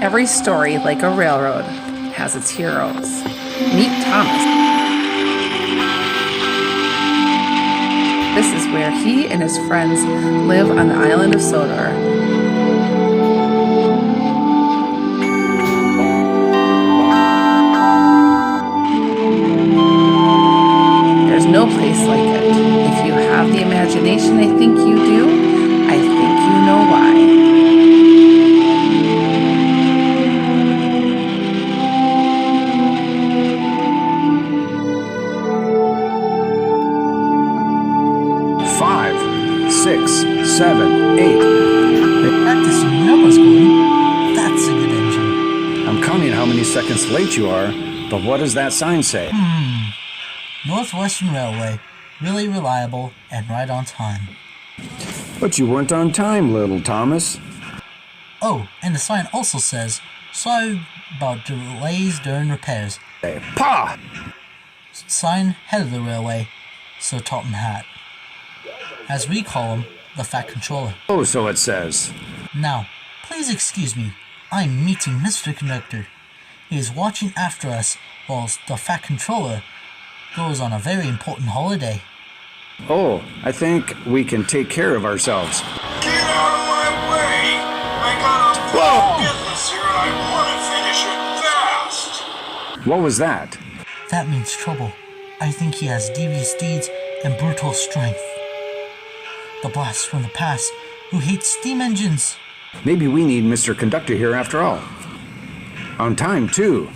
Every story, like a railroad, has its heroes. Meet Thomas. This is where he and his friends live on the island of Sodor. There's no place like it. If you have the imagination I think you do, I think you know why. Five, 6, 7, 8. Practicing numbers going. That's a good engine. I'm counting how many seconds late you are, but what does that sign say? Northwestern Railway. Really reliable and right on time. But you weren't on time, little Thomas. Oh, and the sign also says, sorry about delays during repairs. Hey, pa! Sign head of the railway, Sir Totten Hat. As we call him, the Fat Controller. Oh, so it says. Now, please excuse me. I'm meeting Mr. Conductor. He is watching after us whilst the Fat Controller goes on a very important holiday. Oh, I think we can take care of ourselves. Get out of my way! I got a business here and I want to finish it fast! What was that? That means trouble. I think he has devious deeds and brutal strength. The blast from the past, who hates steam engines. Maybe we need Mr. Conductor here after all. On time, too.